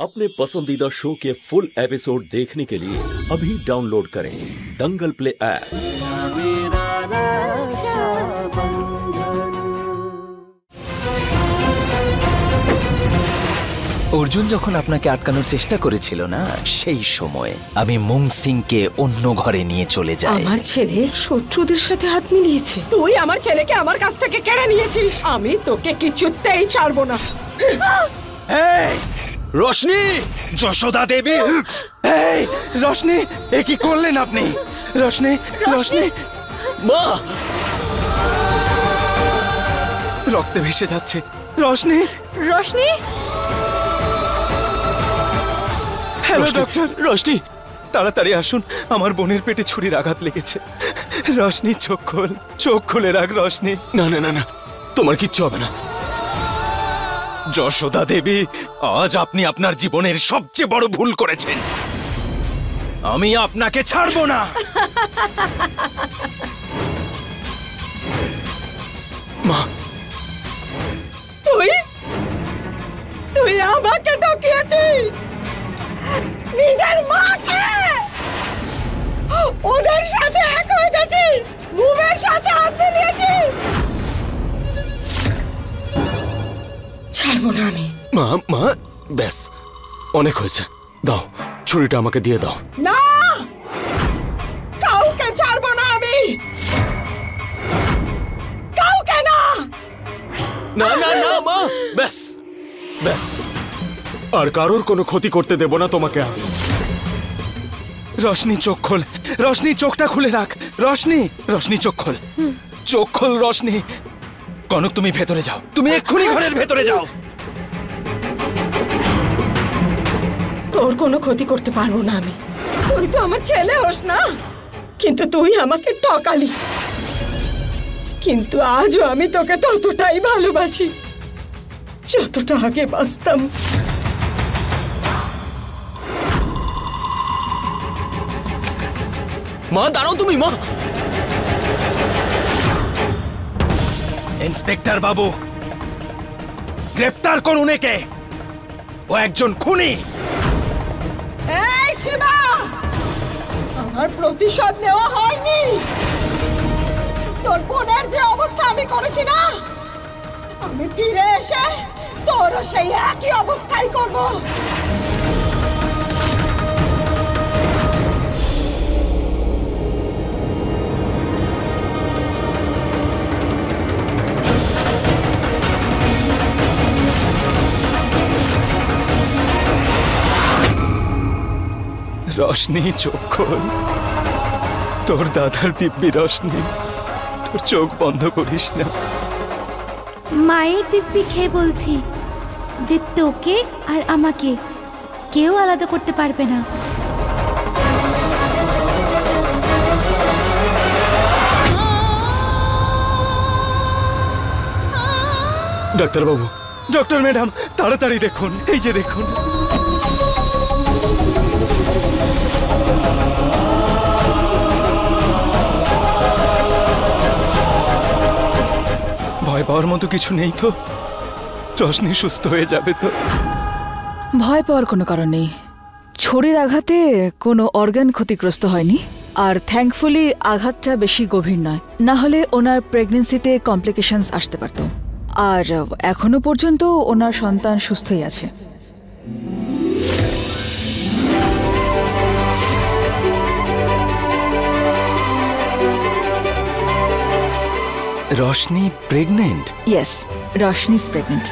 अपने पसंदीदा शो के फुल एपिसोड देखने के लिए अभी डाउनलोड करें दंगल प्ले ऐप। অর্জুন যখন আপনাকে আটকানোর চেষ্টা করেছিল না, সেই সময় আমি মুং সিংকে অন্য ঘরে নিয়ে চলে যাই। আমার ছেলে শত্রুদের সাথে হাত মিলিয়েছে। তুই আমার ছেলেকে আমার কাছ থেকে কেড়ে নিয়েছিস। আমি তোকে কিছুতেই ছাড়বো না। এই রোশনি, যশোদা দেবী! এই রোশনি, এ কি করলেন আপনি? রোশনি, রোশনি, মা! রক্তে ভেসে যাচ্ছে। রোশনি, রোশনি! Hello doctor. রোশনি, তাড়াতাড়ি আসুন, আমার বোনের পেটে ছুরির আঘাত লেগেছে। রোশনি, চোখ খোল, চোখ খুলে রাখ রোশনি। না না না না, তোমার কিচ্ছু হবে না। যশোদা দেবী, আজ আপনি আপনার জীবনের সবচেয়ে বড় ভুল করেছেন। আমি আপনাকে ছাড়বো না। মা, তুই আমাকে ঠকিয়েছিস। নিজের মাকে ওদের সাথে এক হয়ে গেছিস, মুভের সাথে হাত মিলিয়েছিস। ছাড়বো না আমি। মা মা, ব্যাস অনেক হয়েছে, দাও ছুরিটা আমাকে দিয়ে দাও। না, কাউকে ছাড়বো না আমি, কাউকে না। না না না মা, ব্যাস ব্যাস, আর কারোর কোনো ক্ষতি করতে দেব না তোমাকে আমি। রোশনি, চোখ খোল। রোশনি, চোখটা খুলে রাখ। রোশনি, রোশনি, চোখ খোল, চোখ খোল রোশনি। কনক, তুমি ভেতরে যাও, তুমি এক্ষুনি ঘরের ভেতরে যাও। তোর কোনো ক্ষতি করতে পারবো না আমি। তুই তো আমার ছেলে হোস না, কিন্তু তুই আমাকে ঠকালি। কিন্তু আজও আমি তোকে ততটাই ভালোবাসি যতটা আগে বাঁচতাম। মা দাঁড়াও তুমি। মা! ইন্সপেক্টর বাবু, গ্রেপ্তার করুন একে। ও একজন খুনি। এই শিবা, আমার প্রতিশোধ নেওয়া হয়নি। তোর বোনের যে অবস্থা আমি করেছি না, আমি ফিরে এসে তোরও সেই একই অবস্থাই করব। রোশনি, চোখ খোল। তোর দাদার দিব্যি রোশনি, তোর চোখ বন্ধ করিস না। মায়ের দিব্যি খেয়ে বলছি যে তোকে আর আমাকে কেউ আলাদা করতে পারবে না। ডাক্তারবাবু! ডক্টর ম্যাডাম, তাড়াতাড়ি দেখুন, এই যে দেখুন। ভয় পাওয়ার মতো কিছু নেই তো? রোশনি সুস্থ হয়ে যাবে তো? ভয় পাওয়ার কোনো কারণ নেই। ছুরির আঘাতে কোনো অর্গান ক্ষতিগ্রস্ত হয়নি, আর থ্যাঙ্কফুলি আঘাতটা বেশি গভীর নয়, না হলে ওনার প্রেগনেন্সিতে কমপ্লিকেশনস আসতে পারত। আর এখনো পর্যন্ত ওনার সন্তান সুস্থই আছে। Roshni pregnant? Yes, Roshni is pregnant.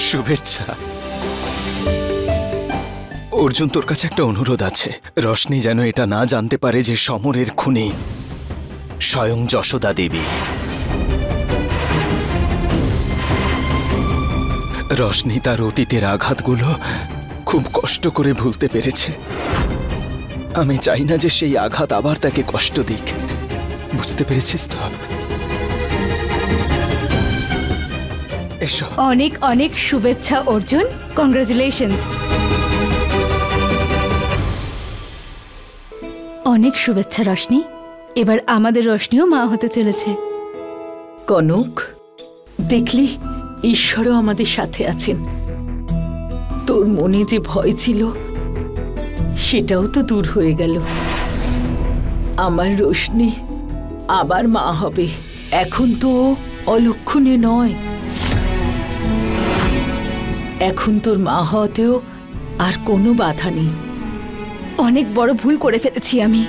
শুভেচ্ছা। অর্জুন, তোর কাছে একটা অনুরোধ আছে। রোশনি যেন এটা না জানতে পারে যে সমরের খুনি স্বয়ং যশোদা দেবী। রোশনি তার অতীতের আঘাতগুলো খুব কষ্ট করে ভুলতে পেরেছে। আমি চাই না যে সেই আঘাত আবার তাকে কষ্ট দিক। বুঝতে পেরেছিস তো? এসো। অনেক অনেক শুভেচ্ছা অর্জুন, কংগ্রাচুলেশনস। অনেক শুভেচ্ছা রশনি। এবার আমাদের রশনিও মা হতে চলেছে। কনক, দেখলি ঈশ্বরও আমাদের সাথে আছেন। তোর মনে যে ভয় ছিল সেটাও তো দূর হয়ে গেল। আমার রোশনি আবার মা হবে। এখন তো অলক্ষণে নয়, এখন তোর মা হওয়াতেও আর কোনো বাধা নেই। অনেক বড় ভুল করে ফেলেছি আমি।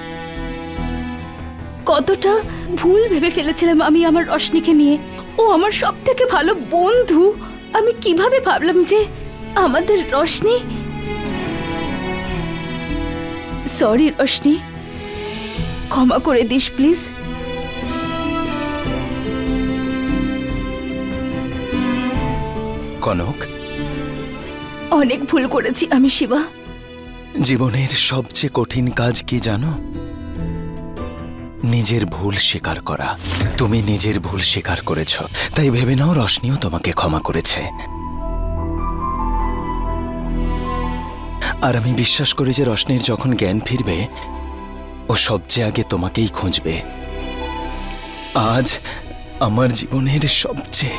কতটা ভুল ভেবে ফেলেছিলাম আমি আমার রশনিকে নিয়ে। ও আমার সব থেকে ভালো বন্ধু। আমি কিভাবে ভাবলাম যে আমাদের রশনি। সরি রশনি, ক্ষমা করে দিস প্লিজ। কনক, অনেক ভুল করেছি আমি শিবা। জীবনের সবচেয়ে কঠিন কাজ কি জানো? নিজের ভুল স্বীকার করা। তুমি নিজের ভুল স্বীকার করেছ, তাই ভেবে নাও রশনিও তোমাকে ক্ষমা করেছে। আর আমি বিশ্বাস করি যে রশনির যখন জ্ঞান ফিরবে ও সবচেয়ে আগে তোমাকেই খুঁজবে। আজ আমার জীবনের সবচেয়ে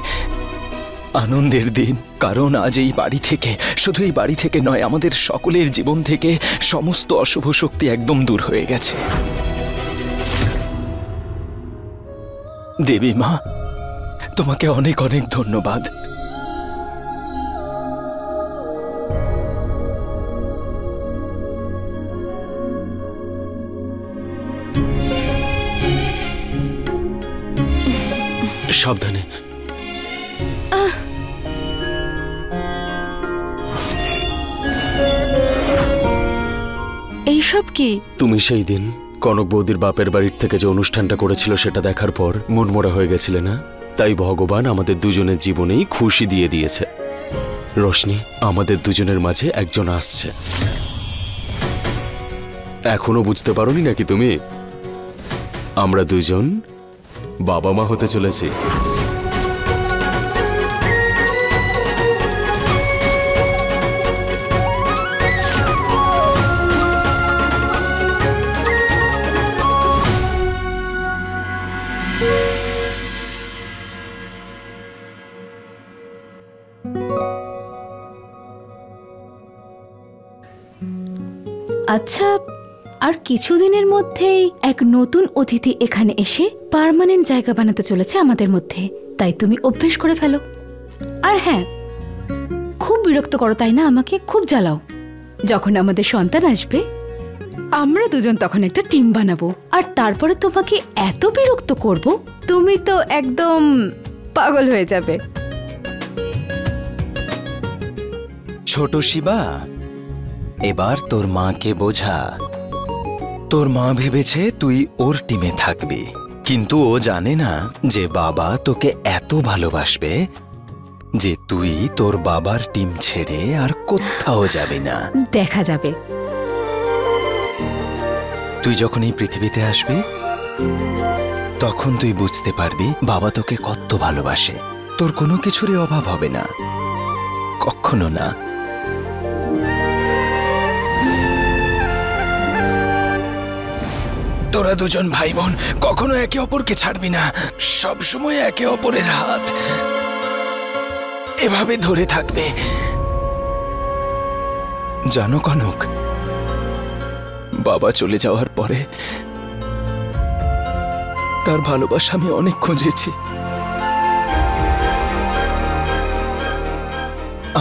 আনন্দের দিন, কারণ আজ এই বাড়ি থেকে, শুধু এই বাড়ি থেকে নয়, আমাদের সকলের জীবন থেকে সমস্ত অশুভ শক্তি একদম দূর হয়ে গেছে। দেবী মা, তোমাকে অনেক অনেক ধন্যবাদ। সাবধানে। এইসব কি? তুমি সেই দিন কনক বৌদির বাপের বাড়ির থেকে যে অনুষ্ঠানটা করেছিল সেটা দেখার পর মনমরা হয়ে গেছিলে না? তাই ভগবান আমাদের দুজনের জীবনেই খুশি দিয়ে দিয়েছে। রোশনি, আমাদের দুজনের মাঝে একজন আসছে। এখনো বুঝতে পারোনি নাকি তুমি? আমরা দুজন বাবা মা হতে চলেছি। আচ্ছা, আর কিছুদিনের মধ্যেই এক নতুন অতিথি এখানে এসে পার্মানেন্ট জায়গা বানাতে চলেছে আমাদের মধ্যে। তাই তুমি অভ্যেস করে ফেলো। আর হ্যাঁ, খুব বিরক্ত করো তাই না আমাকে? খুব জ্বালাও। যখন আমাদের সন্তান আসবে আমরা দুজন তখন একটা টিম বানাবো, আর তারপরে তোমাকে এত বিরক্ত করব তুমি তো একদম পাগল হয়ে যাবে। ছোট শিবা, এবার তোর মাকে বোঝা। তোর মা ভেবেছে তুই ওর টিমে থাকবি, কিন্তু ও জানে না যে বাবা তোকে এত ভালোবাসবে যে তুই তোর বাবার টিম ছেড়ে আর কোথাও যাবি না। দেখা যাবে। তুই যখন এই পৃথিবীতে আসবি তখন তুই বুঝতে পারবি বাবা তোকে কত ভালোবাসে। তোর কোনো কিছুরই অভাব হবে না, কখনো না। তোরা দুজন ভাই বোন কখনো একে অপরকে ছাড়বি না। সব সময় একে অপরের হাত এভাবে ধরে থাকবে। জানো কনক, বাবা চলে যাওয়ার পরে তার ভালোবাসা আমি অনেক খুঁজেছি।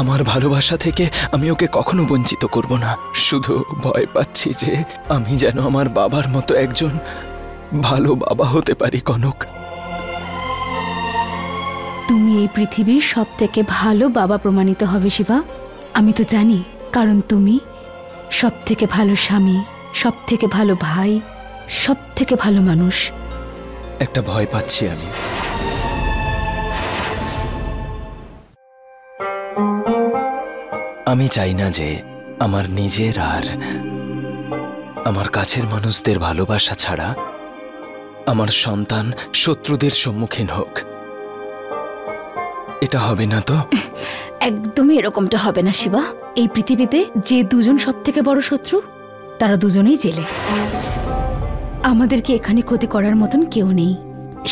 আমার ভালোবাসা থেকে আমি ওকে কখনো বঞ্চিত করব না। শুধু ভয় পাচ্ছি যে আমি যেন আমার বাবার মতো একজন ভালো বাবা হতে পারি। কনক, তুমি এই পৃথিবীর সব থেকে ভালো বাবা প্রমাণিত হবে শিবা। আমি তো জানি, কারণ তুমি সব থেকে ভালো স্বামী, সব থেকে ভালো ভাই, সব থেকে ভালো মানুষ। একটা ভয় পাচ্ছি আমি। আমি চাই না যে আমার নিজের আর আমার কাছের মানুষদের ভালোবাসা ছাড়া আমার সন্তান শত্রুদের সম্মুখীন হোক। এটা হবে না তো? একদমই এরকমটা হবে না শিবা। এই পৃথিবীতে যে দুজন সব থেকে বড় শত্রু, তারা দুজনেই জেলে। আমাদেরকে এখানে ক্ষতি করার মতন কেউ নেই।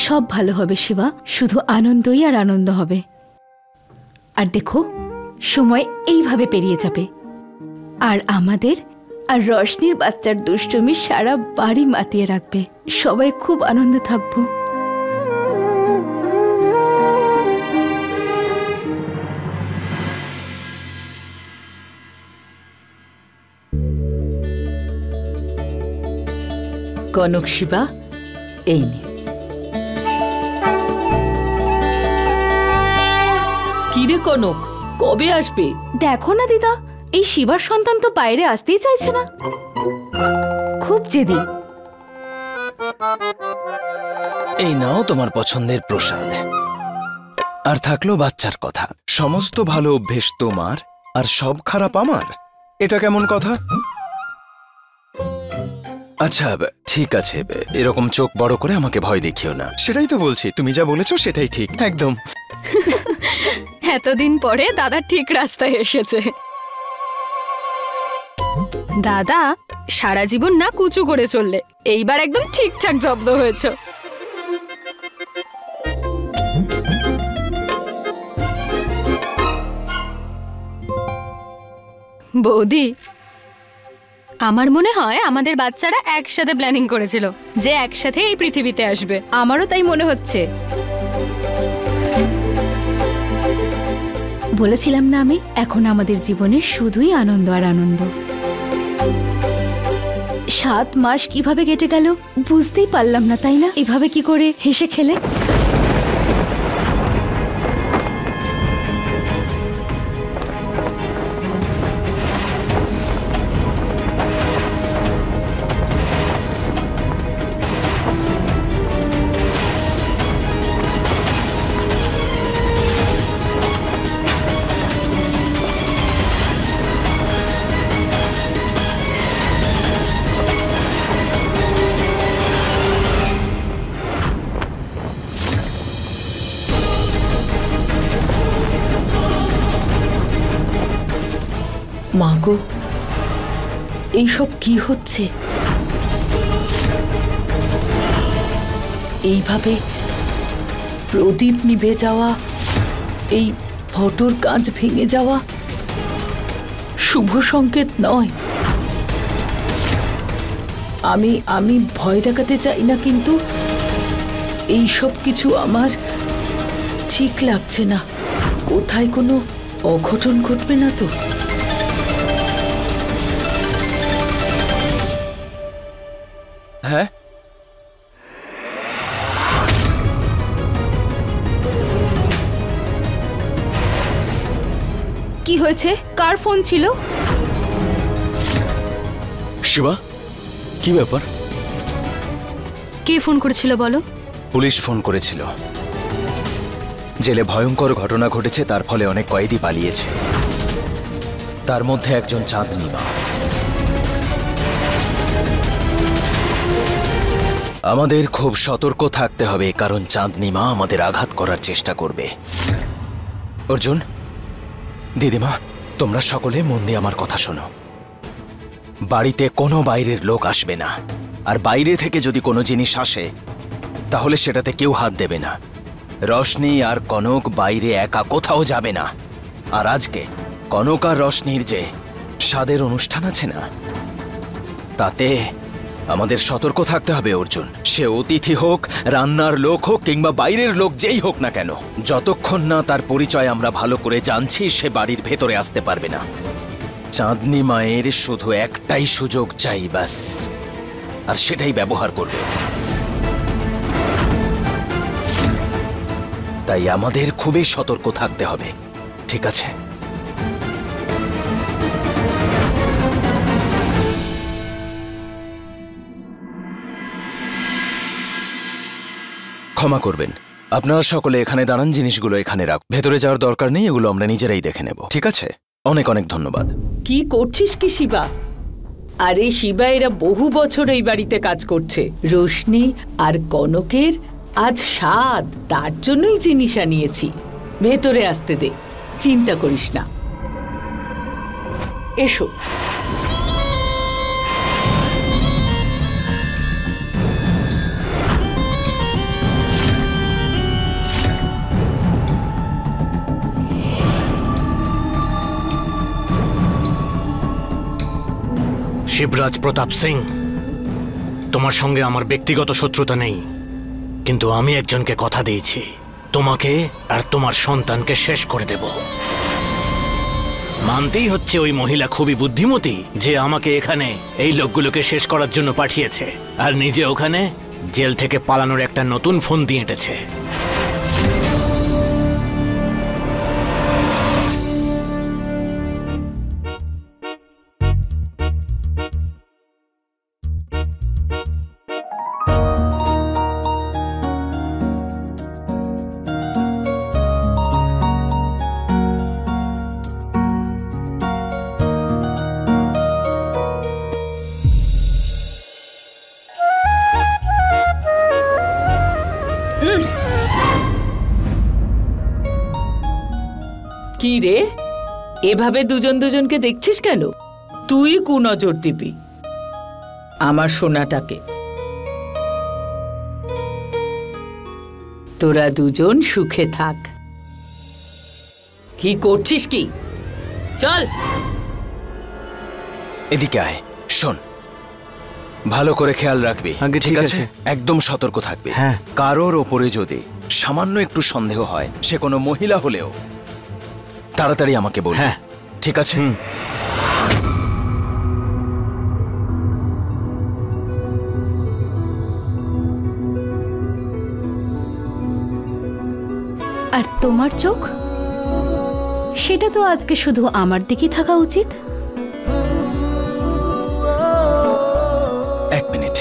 সব ভালো হবে শিবা, শুধু আনন্দই আর আনন্দ হবে। আর দেখো, সময় এইভাবে পেরিয়ে যাবে, আর আমাদের আর রশনির বাচ্চার দুষ্টুমি সারা বাড়ি মাতিয়ে রাখবে। সবাই খুব আনন্দে থাকবো। কনক, শিবা, এই নে। কিরে কনক, কবে আসবে? দেখো না দিদা, এই শিবার সন্তান তো বাইরে আসতেই চাইছে না, খুব জেদি। এই নাও তোমার পছন্দের প্রসাদ। আর থাকলো বাচ্চার কথা, সমস্ত ভালো অভ্যেস তোমার আর সব খারাপ আমার। এটা কেমন কথা? আচ্ছা ঠিক আছে, এরকম চোখ বড় করে আমাকে ভয় দেখিও না। সেটাই তো বলছি, তুমি যা বলেছো সেটাই ঠিক, একদম। এতদিন পরে দাদা ঠিক রাস্তায় এসেছে। দাদা সারা জীবন না কুচু করে চললে, এইবার একদম ঠিকঠাক জব্দ হয়েছে। বৌদি, আমার মনে হয় আমাদের বাচ্চারা একসাথে প্ল্যানিং করেছিল যে একসাথে এই পৃথিবীতে আসবে। আমারও তাই মনে হচ্ছে। বলেছিলাম না আমি, এখন আমাদের জীবনে শুধুই আনন্দ আর আনন্দ। 7 মাস কিভাবে কেটে গেল বুঝতেই পারলাম না, তাই না? এভাবে কি করে হেসে খেলে। মাগো, এইসব কি হচ্ছে? এইভাবে প্রদীপ নিভে যাওয়া, এই ফটোর কাঁচ ভেঙে যাওয়া শুভ সংকেত নয়। আমি ভয় দেখাতে চাই না, কিন্তু এই সব কিছু আমার ঠিক লাগছে না। কোথায় কোনো অঘটন ঘটবে না তো? হ্যাঁ, কি হয়েছে? কার ফোন ছিল? শিবা, কি ব্যাপার? কে ফোন করেছিল বলো? পুলিশ ফোন করেছিল। জেলে ভয়ঙ্কর ঘটনা ঘটেছে, তার ফলে অনেক কয়েদি পালিয়েছে, তার মধ্যে একজন চাঁদনী মা। আমাদের খুব সতর্ক থাকতে হবে, কারণ চাঁদনী মা আমাদের আঘাত করার চেষ্টা করবে। অর্জুন, দিদিমা, তোমরা সকলে মন দিয়ে আমার কথা শোনো। বাড়িতে কোনো বাইরের লোক আসবে না, আর বাইরে থেকে যদি কোনো জিনিস আসে তাহলে সেটাতে কেউ হাত দেবে না। রশনি আর কনক বাইরে একা কোথাও যাবে না। আর আজকে কনক আর রশনির যে স্বাদের অনুষ্ঠান আছে না, তাতে আমাদের সতর্ক থাকতে হবে অর্জুন। সে অতিথি হোক, রান্নার লোক হোক, কিংবা বাইরের লোক যেই হোক না কেন, যতক্ষণ না তার পরিচয় আমরা ভালো করে জানছি সে বাড়ির ভেতরে আসতে পারবে না। চাঁদনী মায়ের শুধু একটাই সুযোগ চাই ব্যাস, আর সেটাই ব্যবহার করবে। তাই আমাদের খুবই সতর্ক থাকতে হবে, ঠিক আছে? ক্ষমা করবেন, আপনারা সকলে এখানে দাঁড়ান, জিনিসগুলো এখানে রাখ। ভেতরে যাওয়ার দরকার নেই, এগুলো আমরা নিজেরাই দেখে নেব, ঠিক আছে? অনেক অনেক ধন্যবাদ। কি করছিস কি শিবা? আরে শিবা, এরা বহু বছর এই বাড়িতে কাজ করছে। রোশনি আর কনকের আজ 7, তার জন্যই জিনিস আনিয়েছি। ভেতরে আসতে দে, চিন্তা করিস না। এসো। শিবরাজ প্রতাপ সিং, তোমার সঙ্গে আমার ব্যক্তিগত শত্রুতা নেই, কিন্তু আমি একজনকে কথা দিয়েছি, তোমাকে আর তোমার সন্তানকে শেষ করে দেব। মানতেই হচ্ছে ওই মহিলা খুবই বুদ্ধিমতী যে আমাকে এখানে এই লোকগুলোকে শেষ করার জন্য পাঠিয়েছে, আর নিজে ওখানে জেল থেকে পালানোর একটা নতুন ফোন দিয়ে এঁটেছে। কি রে, এভাবে দুজন দুজনকে দেখছিস কেন? তুই কুনজর দিবি আমার সোনাটাকে। তোরা দুজন সুখে থাক। কি করছিস কি? চল এদিকে আয়, শোন, ভালো করে খেয়াল রাখবি। আগে ঠিক আছে। একদম সতর্ক থাকবি। হ্যাঁ। কারোর ওপরে যদি সামান্য একটু সন্দেহ হয়, সে কোনো মহিলা হলেও তাড়াতাড়ি আমাকে বল। হ্যাঁ ঠিক আছে। আর তোমার চোখ, সেটা তো আজকে শুধু আমার দিকেই থাকা উচিত। এক মিনিট,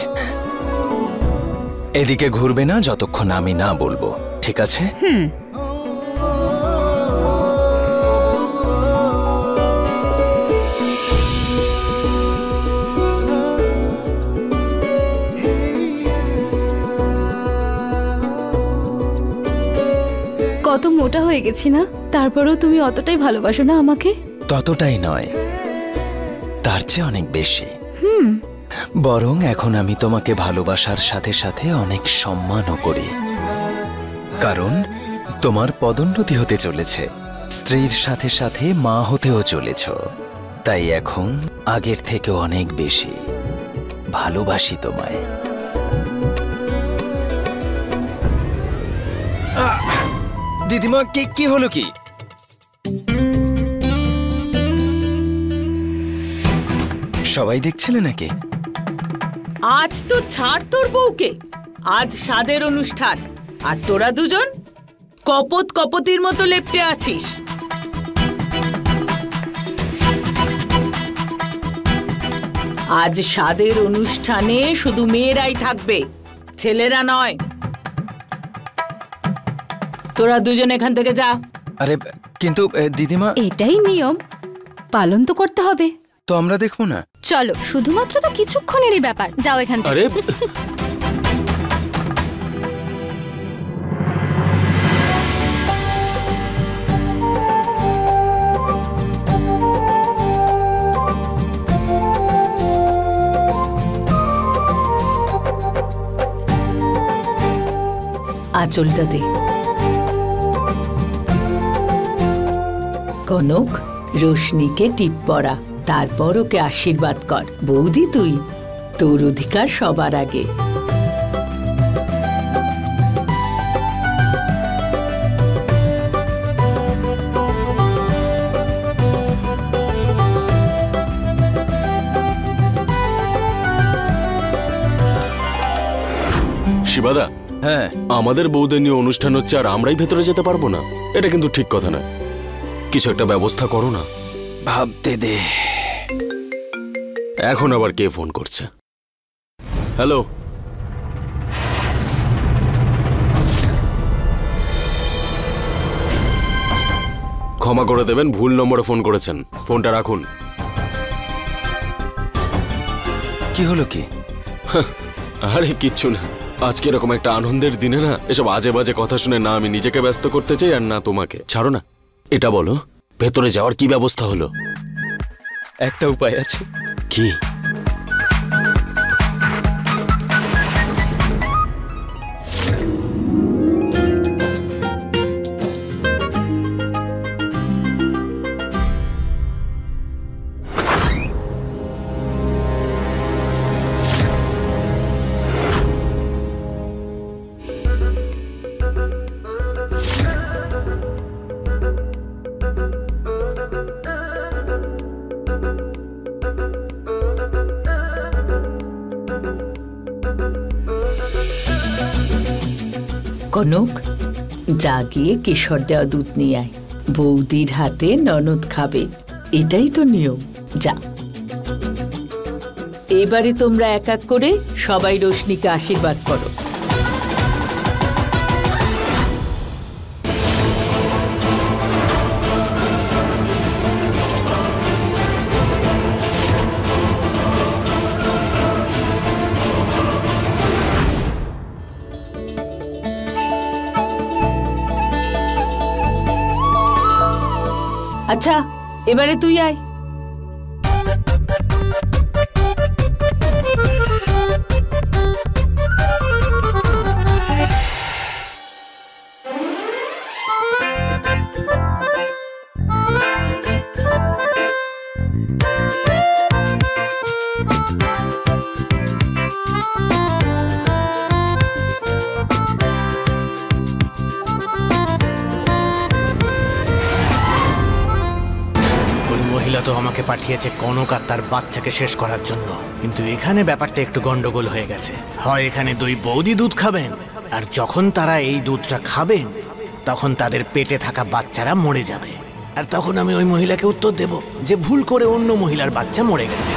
এদিকে ঘুরবে না যতক্ষণ আমি না বলবো, ঠিক আছে? কত মোটা হয়ে গেছি না, তারপরেও তুমি অতটাই ভালোবাসো না আমাকে? ততটাই নয়, তার চেয়ে অনেক বেশি। বরং এখন আমি তোমাকে ভালোবাসার সাথে সাথে অনেক সম্মানও করি, কারণ তোমার পদোন্নতি হতে চলেছে, স্ত্রীর সাথে সাথে মা হতেও চলেছ। তাই এখন আগের থেকে অনেক বেশি ভালোবাসি তোমায়। দিদিমা, কি হলো? কি সবাই দেখছিলে নাকি? আজ তো ছাড় তোর বউকে, আজ স্বাদের অনুষ্ঠান, আর তোরা দুজন কপত কপতির মতো লেপ্টে আছিস। আজ স্বাদের অনুষ্ঠানে শুধু মেয়েরাই থাকবে, ছেলেরা নয়। তোরা দুজন এখান থেকে যা। আরে কিন্তু দিদিমা, এটাই নিয়ম, পালন তো করতে হবে। তো আমরা দেখবো না? চলো, শুধুমাত্র তো কিছুক্ষণেরই ব্যাপার, যাও এখান থেকে। আরে আঁচলটা দে। কনক, রোশনিকে টিপ পরা, তারপর ওকে আশীর্বাদ কর। বৌদি, তুই তোর অধিকার সবার আগে। শিবাদা, হ্যাঁ, আমাদের বউদের নিয়ে অনুষ্ঠান হচ্ছে আর আমরাই ভেতরে যেতে পারবো না, এটা কিন্তু ঠিক কথা না। কিছু একটা ব্যবস্থা করো না। ভাবতে দে। এখন আবার কে ফোন করছে? হ্যালো, ক্ষমা করে দেবেন, ভুল নম্বরে ফোন করেছেন, ফোনটা রাখুন। কি হলো? কি? আরে কিচ্ছু না, আজকে এরকম একটা আনন্দের দিনে না এসব আজে বাজে কথা শুনে না আমি নিজেকে ব্যস্ত করতে চাই আর না তোমাকে। ছাড়ো না, এটা বলো ভেতরে যাওয়ার কি ব্যবস্থা হলো? একটা উপায় আছে। কি? কনক, যা গিয়ে কেশর দেওয়া দুধ নিয়ে আয়। বৌদির হাতে ননদ খাবে, এটাই তো নিয়ম। যা। এবারে তোমরা এক এক করে সবাই রোশনিকে আশীর্বাদ করো। আচ্ছা, এবারে তুই আয়। মহিলা তো আমাকে পাঠিয়েছে কনক আর তার বাচ্চাকে শেষ করার জন্য, কিন্তু এখানে ব্যাপারটা একটু গন্ডগোল হয়ে গেছে। হয় এখানে দুই বৌদি দুধ খাবেন, আর যখন তারা এই দুধটা খাবেন তখন তাদের পেটে থাকা বাচ্চারা মরে যাবে, আর তখন আমি ওই মহিলাকে উত্তর দেব যে ভুল করে অন্য মহিলার বাচ্চা মরে গেছে।